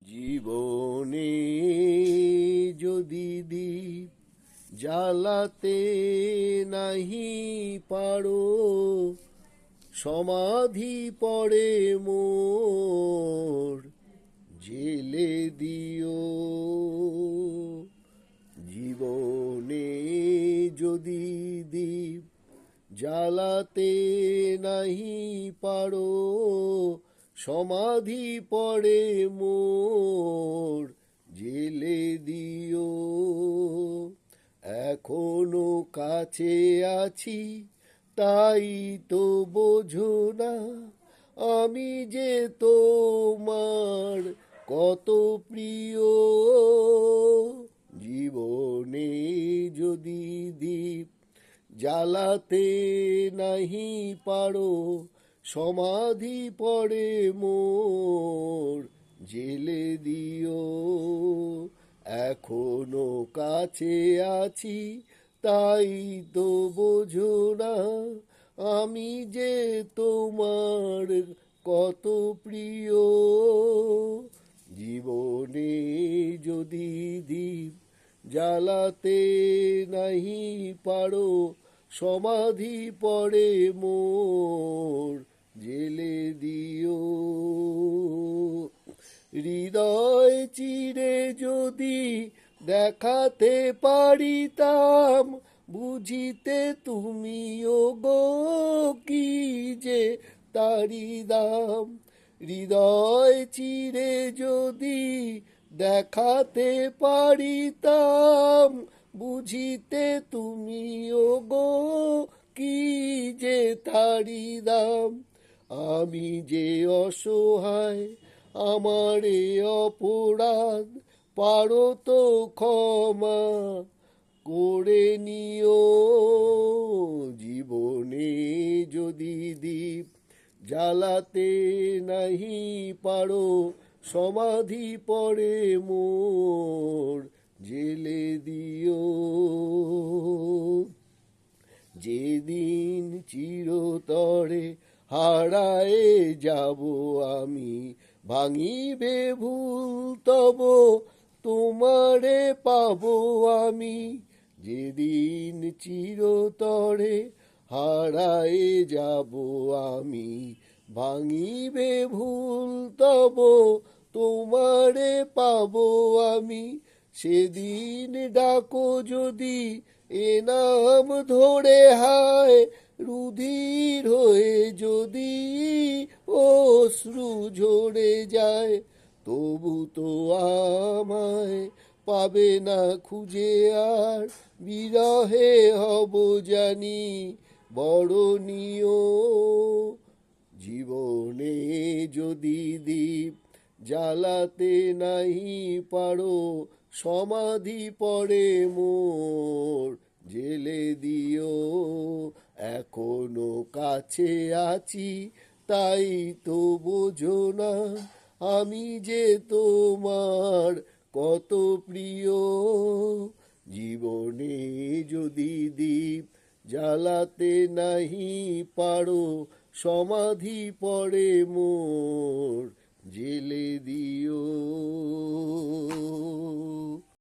জীবনে যদি দীপ জ্বালাতে নাহি পারো, সমাধি পড়ে মোর জেলে দিও। জীবনে যদি দীপ জ্বালাতে নাহি পারো, সমাধি পড়ে মোর জেলে দিও। এখনো কাছে আছি তাই তো বোঝো না, আমি যে তোমার কত প্রিয়। জীবনে যদি দীপ জ্বালাতে নাহি পারো, সমাধি পড়ে মোর জেলে দিও। এখনো কাছে আছি তাই তো বোঝো না, আমি যে তোমার কত প্রিয়। জীবনে যদি দীপ জ্বালাতে নাহি পারো, সমাধি পড়ে মোর জেলে দিও। হৃদয় চিরে যদি দেখাতে পারিতাম, বুঝিতে তুমিও গো কি যে তারি দাম। হৃদয় চিরে যদি দেখাতে পারিতাম, বুঝিতে তুমিও গো কি যে তারি দাম। আমি যে অসহায়, আমার এ অপরাধ পারো তো ক্ষমা করে নিও। জীবনে যদি দীপ জ্বালাতে নাহি পারো, সমাধি পড়ে মোর জেলে দিও। যেদিন চিরতরে হারায়ে যাব আমি, ভাঙিবে ভুল তব তোমারে পাবো আমি। যেদিন চিরতরে হারায়ে যাব আমি, ভাঙিবে ভুল তব তোমারে পাবো আমি। সেদিন ডাকো যদি এ নাম ধরে হায়, রুধির হয়ে যদি অশ্রু ঝরে যায়, তবু তো আমায় পাবে না খুঁজে আর, বিরহে হব জানি বড় নিও। জীবনে যদি দীপ জ্বালাতে নাহি পারো, সমাধি পড়ে মোর জেলে দিও। এখনো কাছে আছি তাই তো বোঝো না, আমি যে তোমার কত প্রিয়। জীবনে যদি দীপ জ্বালাতে নাহি পারো, সমাধি পড়ে মোর জেলে দিও।